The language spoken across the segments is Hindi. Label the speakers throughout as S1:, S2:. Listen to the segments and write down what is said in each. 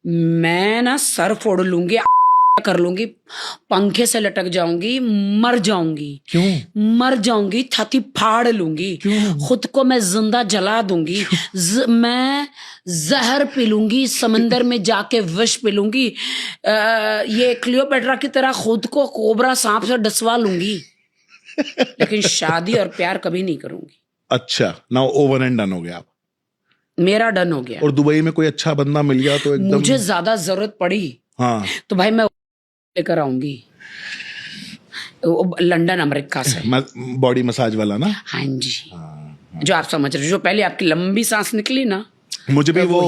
S1: मैं ना सर फोड़ लूंगी, कर लूंगी, पंखे से लटक जाऊंगी, मर जाऊंगी।
S2: क्यों?
S1: मर जाऊंगी, छाती फाड़ लूंगी।
S2: क्यों?
S1: खुद को मैं जिंदा जला दूंगी। मैं जहर पी लूंगी, समंदर में जाके विष पी लूंगी। ये क्लियोपेट्रा की तरह खुद को कोबरा सांप से डसवा लूंगी। लेकिन शादी और प्यार कभी नहीं करूंगी।
S2: अच्छा, नाउ ओवर एंड डन हो गया आप।
S1: मेरा डन हो गया।
S2: और दुबई में कोई अच्छा बंदा मिल गया तो एकदम
S1: मुझे ज्यादा जरूरत पड़ी
S2: हाँ
S1: तो भाई मैं लेकर आऊंगी, लंदन अमेरिका से।
S2: बॉडी मसाज वाला ना।
S1: हाँ जी, जो आप समझ रहे हो, जो पहले आपकी लंबी सांस निकली ना।
S2: मुझे भी वो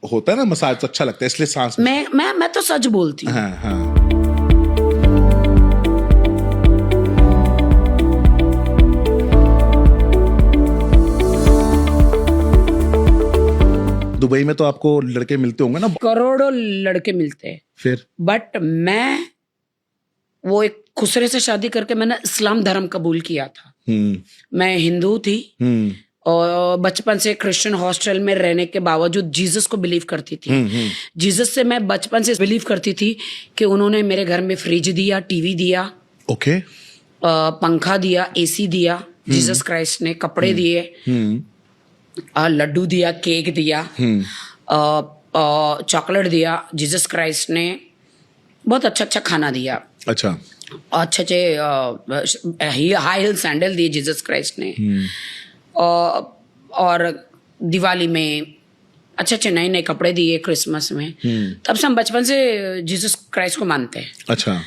S2: होता है ना मसाज, तो अच्छा लगता है, इसलिए सांस
S1: मैं तो सच बोलती हूँ।
S2: हाँ हाँ। दुबई में तो आपको लड़के मिलते होंगे ना,
S1: करोड़ों लड़के मिलते हैं।
S2: फिर
S1: बट मैं वो एक खुसरे से शादी करके मैंने इस्लाम धर्म कबूल किया था। मैं हिंदू थी और बचपन से क्रिश्चियन हॉस्टल में रहने के बावजूद जीसस को बिलीव करती थी। जीसस से मैं बचपन से बिलीव करती थी कि उन्होंने मेरे घर में फ्रिज दिया, टीवी दिया,
S2: ओके,
S1: पंखा दिया, एसी दिया, जीसस क्राइस्ट ने कपड़े दिए, लड्डू दिया, केक दिया, चॉकलेट दिया, जीसस क्राइस्ट ने बहुत अच्छा अच्छा खाना दिया,
S2: अच्छा
S1: अच्छे अच्छे हाई हिल सैंडल दिए जीसस क्राइस्ट ने। और दिवाली में अच्छे अच्छे नए नए कपड़े दिए, क्रिसमस में। तब से हम बचपन से जीसस क्राइस्ट को मानते हैं।
S2: अच्छा,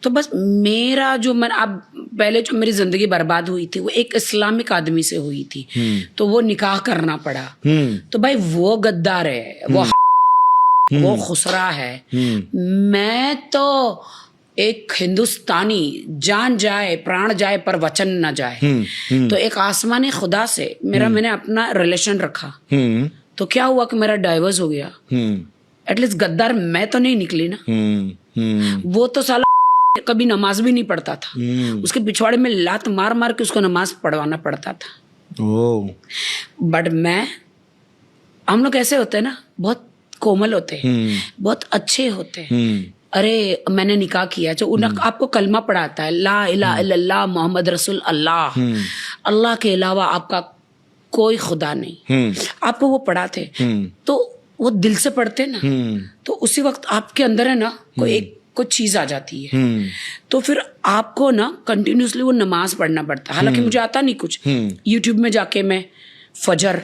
S1: तो बस मेरा जो मन, अब पहले जो मेरी जिंदगी बर्बाद हुई थी वो एक इस्लामिक आदमी से हुई थी, तो वो निकाह करना पड़ा। तो भाई वो गद्दार है, वो खुसरा है। मैं तो एक हिंदुस्तानी, जान जाए प्राण जाए पर वचन न जाए। तो एक आसमानी खुदा से मैंने अपना रिलेशन रखा। तो क्या हुआ कि मेरा डाइवर्स हो गया। एटलीस्ट गद्दार मैं तो नहीं निकली ना। वो तो साला कभी नमाज भी नहीं पढ़ता था। उसके पिछवाड़े में लात मार मार के उसको नमाज पढ़वाना पड़ता था। बट हम लोग ऐसे होते हैं ना, बहुत कोमल होते हैं, बहुत अच्छे होते हैं। अरे मैंने निकाह किया, जो आपको कलमा पढ़ाता है, ला इलाहा इल्लल्लाह मोहम्मद रसूल अल्लाह, अल्लाह के अलावा आपका कोई खुदा नहीं, आपको वो पढ़ाते। तो वो दिल से पढ़ते ना, तो उसी वक्त आपके अंदर है ना कोई चीज आ जाती है। तो फिर आपको ना कंटिन्यूसली वो नमाज पढ़ना पड़ता है। हालांकि मुझे आता नहीं कुछ। यूट्यूब में जाके मैं फजर,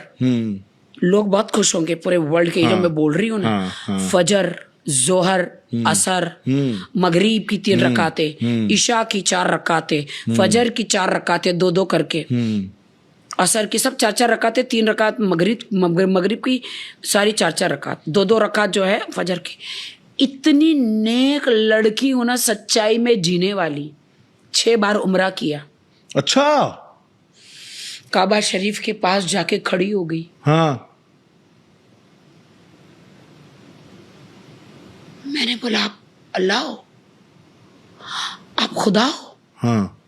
S1: लोग बहुत खुश होंगे पूरे वर्ल्ड के, जो मैं बोल रही हूँ ना, फजर, जोहर, असर, मगरिब की 3 रकातें, ईशा की 4 रकातें, फजर की 4 रकातें, 2-2 करके, असर की सब 4-4 रकातें, 3 रकात मगरिब की सारी 4-4 रकात, 2-2 रकात जो है फजर की। इतनी नेक लड़की होना, सच्चाई में जीने वाली, 6 बार उम्रा किया।
S2: अच्छा,
S1: काबा शरीफ के पास जाके खड़ी हो गई।
S2: हाँ,
S1: मैंने बोला आप अल्लाह हो, आप खुदा हो?
S2: हाँ,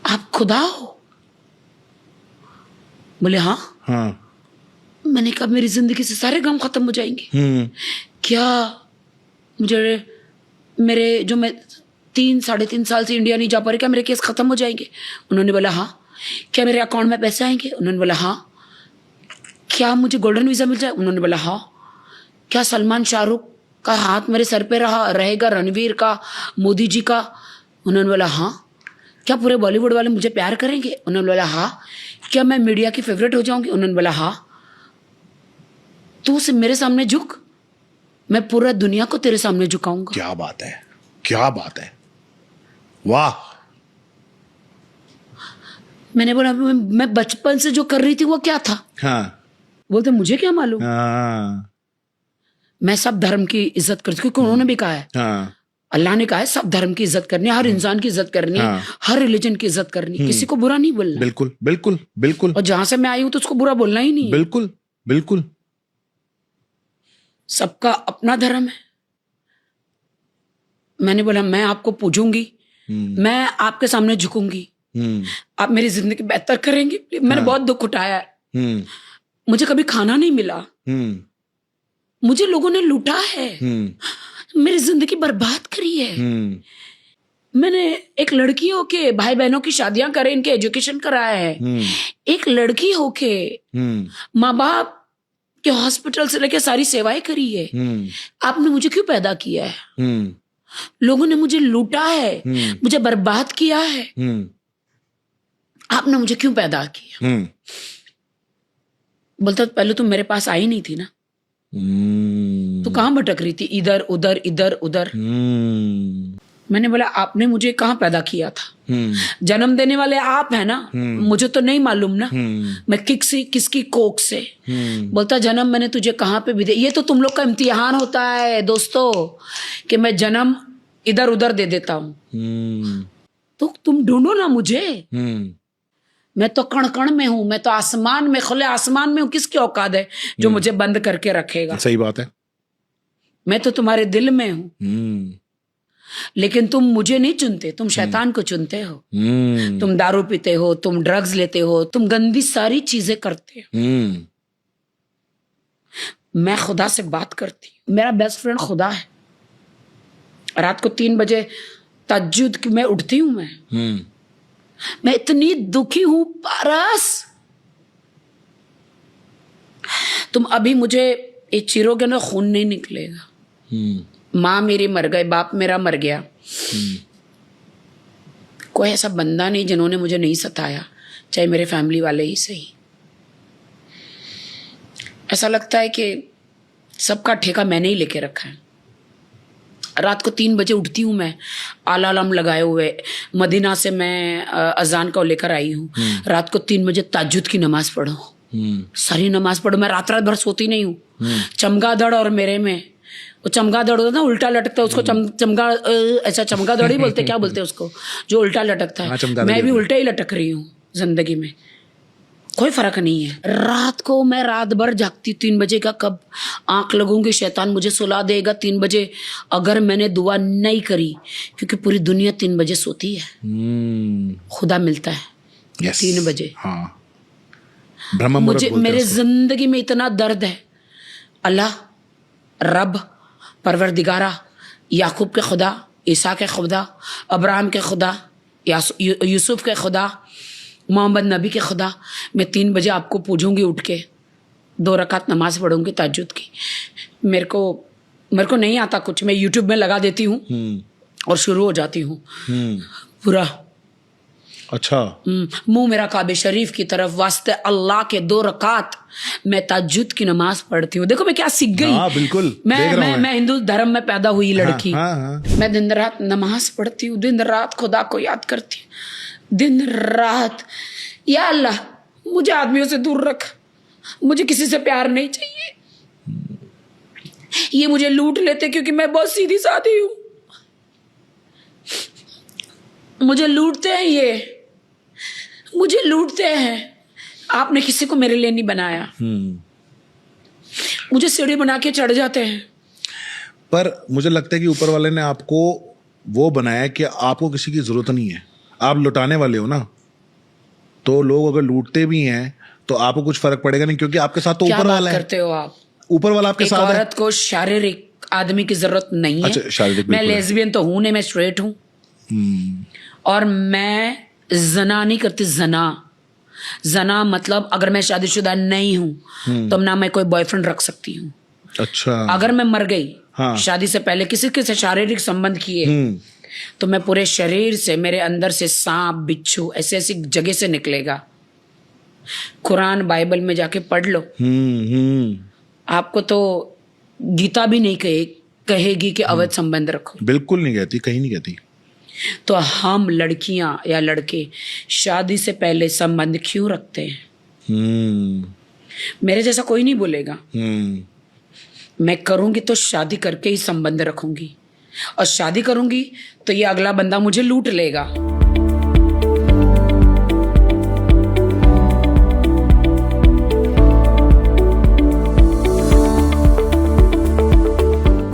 S1: आप खुदा हो? बोले हाँ।
S2: हाँ,
S1: मैंने कहा मेरी जिंदगी से सारे गम खत्म हो जाएंगे क्या? मुझे मेरे जो मैं 3-3.5 साल से इंडिया नहीं जा पा रही, क्या मेरे केस खत्म हो जाएंगे? उन्होंने बोला हाँ। क्या मेरे अकाउंट में पैसे आएंगे? उन्होंने बोला हाँ। क्या मुझे गोल्डन वीजा मिल जाए? उन्होंने बोला हाँ। क्या सलमान शाहरुख का हाथ मेरे सर पे रहेगा, रणवीर का, मोदी जी का? उन्होंने बोला हाँ। क्या पूरे बॉलीवुड वाले मुझे प्यार करेंगे? उन्होंने बोला हाँ। क्या मैं मीडिया की फेवरेट हो जाऊंगी? उन्होंने बोला हाँ। तू मेरे सामने झुक, मैं पूरा दुनिया को तेरे सामने झुकाऊंगा।
S2: क्या बात है, क्या बात है, वाह।
S1: मैंने बोला मैं बचपन से जो कर रही थी वो क्या था?
S2: हाँ,
S1: बोलते मुझे क्या मालूम।
S2: हाँ,
S1: मैं सब धर्म की इज्जत करती हूँ, क्योंकि उन्होंने भी कहा है,
S2: हाँ,
S1: अल्लाह ने कहा है सब धर्म की इज्जत करनी है, हर इंसान की इज्जत करनी है, हर रिलीजन की इज्जत करनी है, किसी को बुरा नहीं बोलना।
S2: बिल्कुल बिल्कुल बिल्कुल।
S1: और जहां से मैं आई हूं तो उसको बुरा बोलना ही नहीं।
S2: बिल्कुल बिल्कुल।
S1: सबका अपना धर्म है। मैंने बोला मैं आपको पूजूंगी, मैं आपके सामने झुकूंगी, आप मेरी जिंदगी बेहतर करेंगे। मैंने बहुत दुख उठाया है। मुझे कभी खाना नहीं मिला, मुझे लोगों ने लूटा है, मेरी जिंदगी बर्बाद करी है। मैंने एक लड़की होके भाई बहनों की शादियां करे, इनके एजुकेशन कराया है। एक लड़की होके माँ बाप के हॉस्पिटल से लेके सारी सेवाएं करी है। आपने मुझे क्यों पैदा किया है? लोगों ने मुझे लूटा है, मुझे बर्बाद किया है। आपने मुझे क्यों पैदा किया? बोलता पहले तुम मेरे पास आई नहीं थी ना, तो कहाँ भटक रही थी? इधर उधर इधर उधर। मैंने बोला आपने मुझे कहाँ पैदा किया था? जन्म देने वाले आप है ना, मुझे तो नहीं मालूम ना मैं किसकी कोख से। बोलता जन्म मैंने तुझे कहाँ पे भी दे। ये तो तुम लोग का इम्तिहान होता है दोस्तों कि मैं जन्म इधर उधर दे देता हूँ। तो तुम ढूंढो ना मुझे। मैं तो कण कण में हूं, मैं तो आसमान में, खुले आसमान में हूं। किसकी औकात है जो मुझे बंद करके रखेगा?
S2: सही बात है।
S1: मैं तो तुम्हारे दिल में हूं, लेकिन तुम मुझे नहीं चुनते, तुम शैतान को चुनते हो। तुम दारू पीते हो, तुम ड्रग्स लेते हो, तुम गंदी सारी चीजें करते हो। मैं खुदा से बात करती हूँ, मेरा बेस्ट फ्रेंड खुदा है। रात को 3 बजे तहज्जुद में उठती हूँ। मैं इतनी दुखी हूं पारस, तुम अभी मुझे ये चिरोगे ना, खून नहीं निकलेगा। माँ मेरी मर गई, बाप मेरा मर गया, कोई ऐसा बंदा नहीं जिन्होंने मुझे नहीं सताया, चाहे मेरे फैमिली वाले ही सही। ऐसा लगता है कि सबका ठेका मैंने ही लेके रखा है। रात को 3 बजे उठती हूँ मैं, अलार्म लगाए हुए। मदीना से मैं अजान को लेकर आई हूँ। रात को 3 बजे तहज्जुद की नमाज पढ़ो, सारी नमाज पढ़ो। मैं रात भर सोती नहीं हूँ। चमगादड़ और मेरे में, वो चमगादड़ होता है ना उल्टा लटकता है, उसको चमगा ऐसा चमगादड़ ही बोलते, क्या बोलते हैं उसको, जो उल्टा लटकता है। मैं भी उल्टा ही लटक रही हूँ जिंदगी में, कोई फर्क नहीं है। रात को मैं रात भर जागती, 3 बजे का कब आंख लगूंगी, शैतान मुझे सुला देगा 3 बजे अगर मैंने दुआ नहीं करी, क्योंकि पूरी दुनिया 3 बजे सोती है। खुदा मिलता है 3 बजे।
S2: हाँ।
S1: मुझे मेरे जिंदगी में इतना दर्द है। अल्लाह, रब, परवरदिगारा, याकूब के खुदा, ईसा के खुदा, अब्राहम के खुदा, यूसुफ के खुदा, मोहम्मद नबी के खुदा, मैं 3 बजे आपको पूजूंगी उठ के, 2 रकात नमाज पढ़ूंगी तहज्जुद की। मेरे को नहीं आता कुछ, मैं यूट्यूब में लगा देती हूँ और शुरू हो जाती हूँ पूरा।
S2: अच्छा।
S1: मुंह मेरा काबे शरीफ की तरफ, वास्ते अल्लाह के 2 रकात मैं तहज्जुद की नमाज पढ़ती हूँ। देखो मैं क्या सीख गई।
S2: हाँ, बिल्कुल।
S1: मैं हिंदू धर्म में पैदा हुई लड़की।
S2: हाँ।
S1: मैं दिन रात नमाज पढ़ती हूँ, दिन रात खुदा को याद करती हूँ, दिन रात। या अल्लाह मुझे आदमियों से दूर रख, मुझे किसी से प्यार नहीं चाहिए। ये मुझे लूट लेते क्योंकि मैं बहुत सीधी सादी हूँ, मुझे लूटते हैं, ये मुझे लूटते हैं। आपने किसी को मेरे लिए नहीं बनाया, मुझे सीढ़ी बना के चढ़ जाते हैं।
S2: पर मुझे लगता है कि ऊपर वाले ने आपको वो बनाया कि आपको किसी की जरूरत नहीं है, आप लुटाने वाले हो ना। तो लोग अगर लूटते भी हैं तो आपको कुछ फर्क पड़ेगा नहीं, क्योंकि आपके साथ तो ऊपर वाला है।
S1: करते हो आप?
S2: ऊपर वाला आपके साथ है।
S1: औरत को शारीरिक आदमी की जरूरत नहीं है।
S2: अच्छा, शारीरिक।
S1: मैं लेस्बियन तो हूं नहीं, मैं स्ट्रेट हूं। और मैं जना नहीं करती। जना मतलब अगर मैं शादीशुदा नहीं हूं तो ना मैं कोई बॉयफ्रेंड रख सकती हूँ।
S2: अच्छा।
S1: अगर मैं मर गई,
S2: हाँ।
S1: शादी से पहले किसी के से शारीरिक संबंध किए, तो मैं पूरे शरीर से, मेरे अंदर से सांप बिच्छू ऐसे ऐसी जगह से निकलेगा। कुरान बाइबल में जाके पढ़ लो। आपको तो गीता भी नहीं कहेगी कि अवैध संबंध रखो।
S2: बिल्कुल नहीं कहती, कहीं नहीं कहती।
S1: तो हम लड़कियां या लड़के शादी से पहले संबंध क्यों रखते हैं? मेरे जैसा कोई नहीं बोलेगा। मैं करूंगी तो शादी करके ही संबंध रखूंगी, और शादी करूंगी तो ये अगला बंदा मुझे लूट लेगा।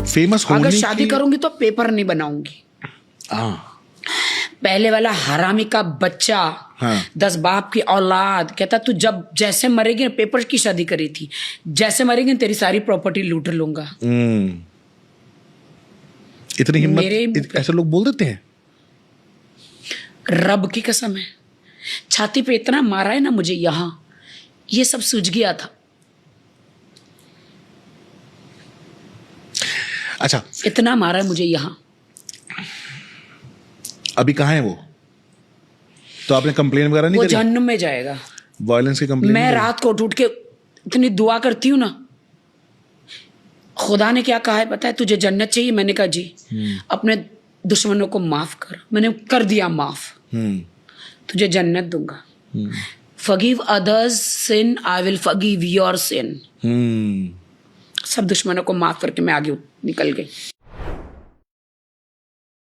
S2: फेमस होने
S1: अगर शादी करूंगी तो पेपर नहीं बनाऊंगी। पहले वाला हरामी का बच्चा
S2: हाँ।
S1: 10 बाप की औलाद, कहता तू जब जैसे मरेगी, पेपर की शादी करी थी, जैसे मरेगी तेरी सारी प्रॉपर्टी लूट लूंगा।
S2: इतनी
S1: मेरे
S2: हिम्मत ऐसे लोग बोल देते हैं?
S1: रब की कसम है, छाती पे इतना मारा है ना मुझे, यहाँ ये सब सूझ गया था।
S2: अच्छा,
S1: इतना मारा है मुझे यहाँ।
S2: अभी कहाँ है वो? तो आपने कंप्लेन वगैरह नहीं
S1: वो
S2: करी?
S1: जहन्नुम में जाएगा।
S2: वायलेंस की कंप्लेन?
S1: मैं रात को उठ के इतनी दुआ करती हूँ ना, खुदा ने क्या कहा है पता है, तुझे जन्नत चाहिए? मैंने कहा जी। अपने दुश्मनों को माफ कर। मैंने कर दिया माफ, तुझे जन्नत दूंगा। Forgive others sin, I will forgive your sin. सब दुश्मनों को माफ करके मैं आगे निकल गई।